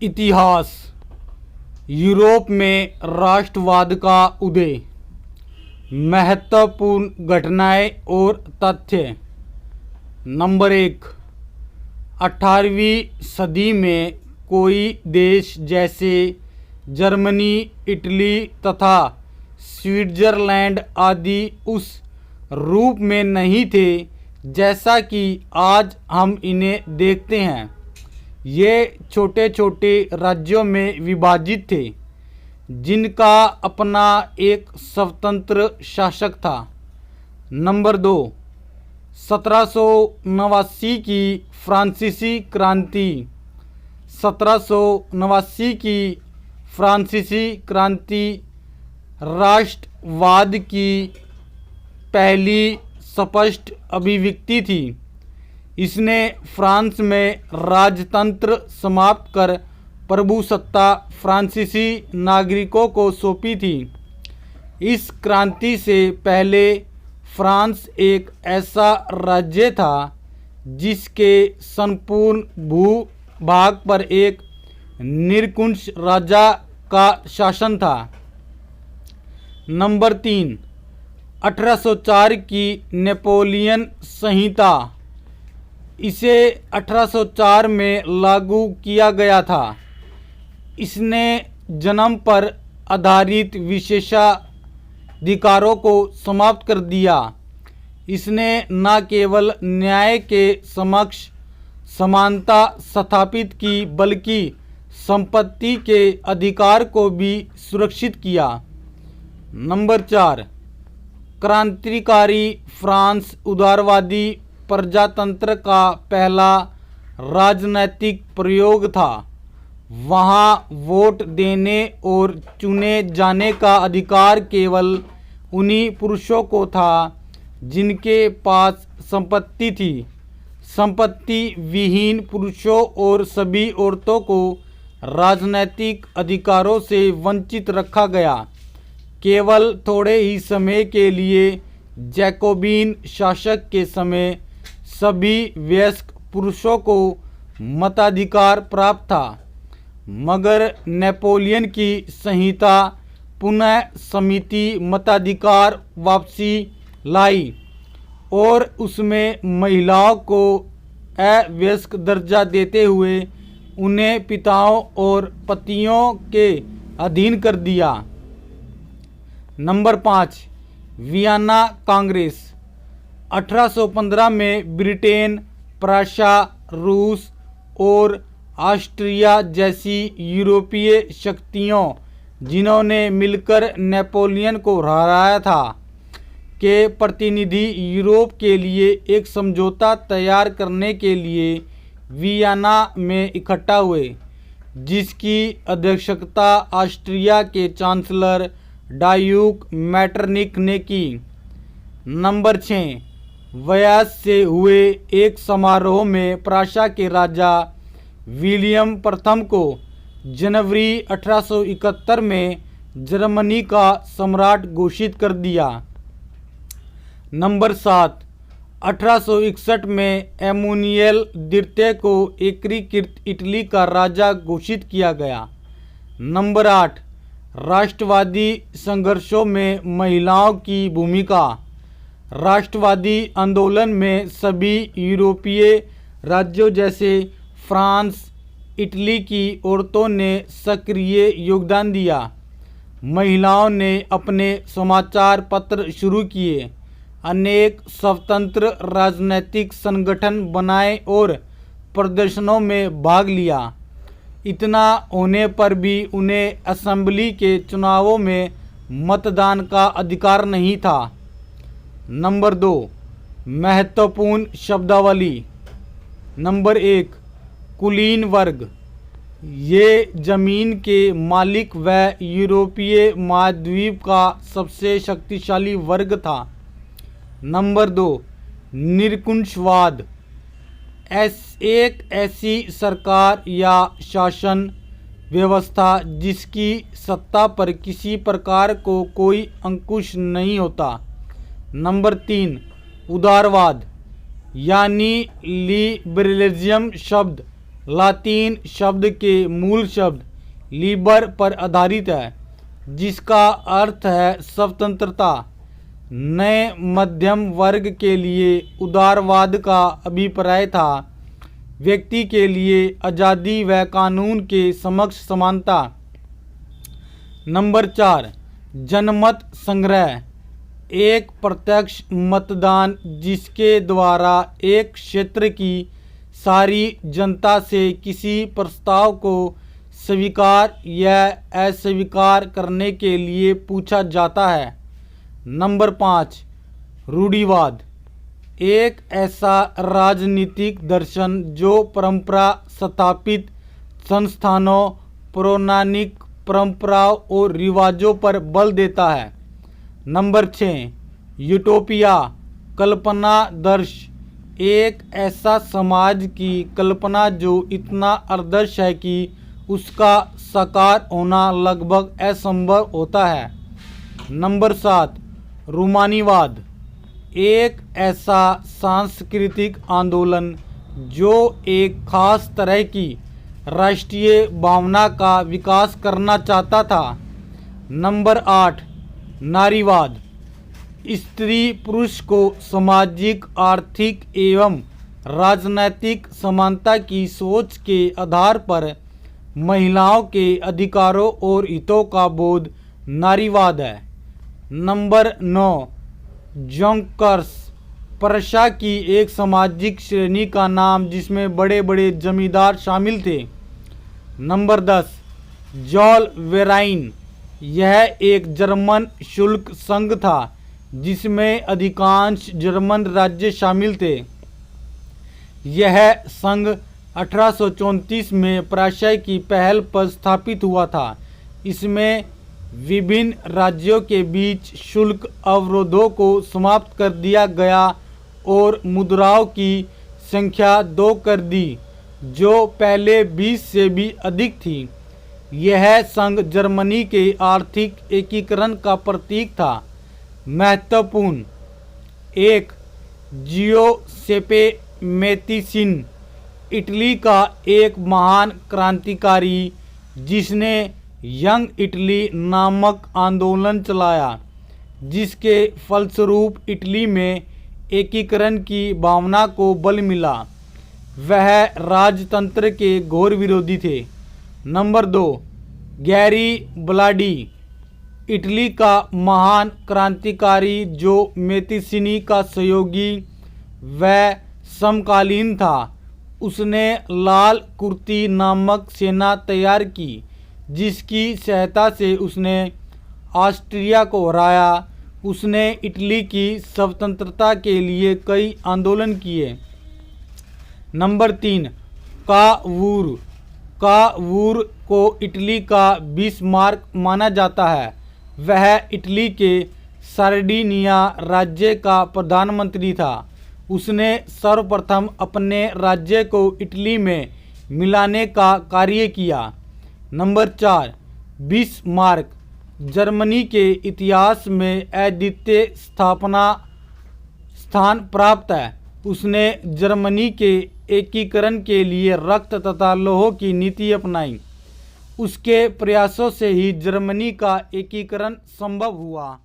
इतिहास। यूरोप में राष्ट्रवाद का उदय। महत्वपूर्ण घटनाएं और तथ्य। नंबर 1, 18वीं सदी में कोई देश जैसे जर्मनी, इटली तथा स्विट्जरलैंड आदि उस रूप में नहीं थे जैसा कि आज हम इन्हें देखते हैं। ये छोटे छोटे राज्यों में विभाजित थे जिनका अपना एक स्वतंत्र शासक था। नंबर 2, 1789 की फ्रांसीसी क्रांति। 1789 की फ्रांसीसी क्रांति राष्ट्रवाद की पहली स्पष्ट अभिव्यक्ति थी। इसने फ्रांस में राजतंत्र समाप्त कर प्रभुसत्ता फ्रांसीसी नागरिकों को सौंपी थी। इस क्रांति से पहले फ्रांस एक ऐसा राज्य था जिसके संपूर्ण भूभाग पर एक निरंकुश राजा का शासन था। नंबर 3, 1804 की नेपोलियन संहिता। इसे 1804 में लागू किया गया था। इसने जन्म पर आधारित विशेषाधिकारों को समाप्त कर दिया। इसने न केवल न्याय के समक्ष समानता स्थापित की बल्कि संपत्ति के अधिकार को भी सुरक्षित किया। नंबर 4, क्रांतिकारी फ्रांस उदारवादी प्रजातंत्र का पहला राजनैतिक प्रयोग था। वहाँ वोट देने और चुने जाने का अधिकार केवल उन्हीं पुरुषों को था जिनके पास संपत्ति थी। संपत्ति विहीन पुरुषों और सभी औरतों को राजनैतिक अधिकारों से वंचित रखा गया। केवल थोड़े ही समय के लिए जैकोबिन शासक के समय सभी वयस्क पुरुषों को मताधिकार प्राप्त था, मगर नेपोलियन की संहिता पुनः समिति मताधिकार वापसी लाई और उसमें महिलाओं को अवयस्क दर्जा देते हुए उन्हें पिताओं और पतियों के अधीन कर दिया। Number 5, Vienna Congress. 1815 में ब्रिटेन, प्रशा, रूस और ऑस्ट्रिया जैसी यूरोपीय शक्तियों जिन्होंने मिलकर नेपोलियन को हराया था के प्रतिनिधि यूरोप के लिए एक समझौता तैयार करने के लिए वियना में इकट्ठा हुए, जिसकी अध्यक्षता ऑस्ट्रिया के चांसलर ड्यूक मेटरनिक ने की। नंबर 6, वयास से हुए एक समारोह में प्रशा के राजा विलियम प्रथम को जनवरी 1871 में जर्मनी का सम्राट घोषित कर दिया। नंबर 7, 1861 में एमुनियल द्वितीय को एकीकृत इटली का राजा घोषित किया गया। नंबर 8, राष्ट्रवादी संघर्षों में महिलाओं की भूमिका। राष्ट्रवादी आंदोलन में सभी यूरोपीय राज्यों जैसे फ्रांस, इटली की औरतों ने सक्रिय योगदान दिया। महिलाओं ने अपने समाचार पत्र शुरू किए, अनेक स्वतंत्र राजनीतिक संगठन बनाए और प्रदर्शनों में भाग लिया। इतना होने पर भी उन्हें असेंबली के चुनावों में मतदान का अधिकार नहीं था। नंबर 2, महत्वपूर्ण शब्दावली। नंबर 1, कुलीन वर्ग। ये जमीन के मालिक व यूरोपीय महाद्वीप का सबसे शक्तिशाली वर्ग था। नंबर 2, निरंकुशवाद। एक ऐसी सरकार या शासन व्यवस्था जिसकी सत्ता पर किसी प्रकार को कोई अंकुश नहीं होता। नंबर 3, उदारवाद यानी लिबरलिज्म शब्द लातीन शब्द के मूल शब्द लिबर पर आधारित है, जिसका अर्थ है स्वतंत्रता। नए मध्यम वर्ग के लिए उदारवाद का अभिप्राय था व्यक्ति के लिए आज़ादी व कानून के समक्ष समानता। नंबर 4, जनमत संग्रह। एक प्रत्यक्ष मतदान जिसके द्वारा एक क्षेत्र की सारी जनता से किसी प्रस्ताव को स्वीकार या अस्वीकार करने के लिए पूछा जाता है। नंबर 5, रूढ़िवाद। एक ऐसा राजनीतिक दर्शन जो परंपरा स्थापित संस्थानों, पौराणिक परंपराओं और रिवाजों पर बल देता है। नंबर 6, यूटोपिया, कल्पना दर्श। एक ऐसा समाज की कल्पना जो इतना आदर्श है कि उसका साकार होना लगभग असंभव होता है। नंबर 7, रूमानीवाद। एक ऐसा सांस्कृतिक आंदोलन जो एक खास तरह की राष्ट्रीय भावना का विकास करना चाहता था। नंबर 8, नारीवाद। स्त्री पुरुष को सामाजिक, आर्थिक एवं राजनैतिक समानता की सोच के आधार पर महिलाओं के अधिकारों और हितों का बोध नारीवाद है। नंबर 9, जोंकर्स। पर्शिया की एक सामाजिक श्रेणी का नाम जिसमें बड़े बड़े जमींदार शामिल थे। नंबर 10, जोलवेराइन। यह एक जर्मन शुल्क संघ था जिसमें अधिकांश जर्मन राज्य शामिल थे। यह संघ 1834 में पर्शिया की पहल पर स्थापित हुआ था। इसमें विभिन्न राज्यों के बीच शुल्क अवरोधों को समाप्त कर दिया गया और मुद्राओं की संख्या 2 कर दी, जो पहले 20 से भी अधिक थी। यह संघ जर्मनी के आर्थिक एकीकरण का प्रतीक था। महत्वपूर्ण 1, जियोसेppe मैत्सीनी, इटली का एक महान क्रांतिकारी जिसने यंग इटली नामक आंदोलन चलाया, जिसके फलस्वरूप इटली में एकीकरण की भावना को बल मिला। वह राजतंत्र के घोर विरोधी थे। नंबर 2, गैरिबाल्डी, इटली का महान क्रांतिकारी जो मैत्सीनी का सहयोगी व समकालीन था। उसने लाल कुर्ती नामक सेना तैयार की, जिसकी सहायता से उसने ऑस्ट्रिया को हराया। उसने इटली की स्वतंत्रता के लिए कई आंदोलन किए। Number 3, Cavour. कावूर को इटली का बिस्मार्क माना जाता है। वह इटली के सार्डिनिया राज्य का प्रधानमंत्री था। उसने सर्वप्रथम अपने राज्य को इटली में मिलाने का कार्य किया। नंबर 4, बिस्मार्क जर्मनी के इतिहास में अद्वितीय स्थान प्राप्त है। उसने जर्मनी के एकीकरण के लिए रक्त तथा लौह की नीति अपनाई। उसके प्रयासों से ही जर्मनी का एकीकरण संभव हुआ।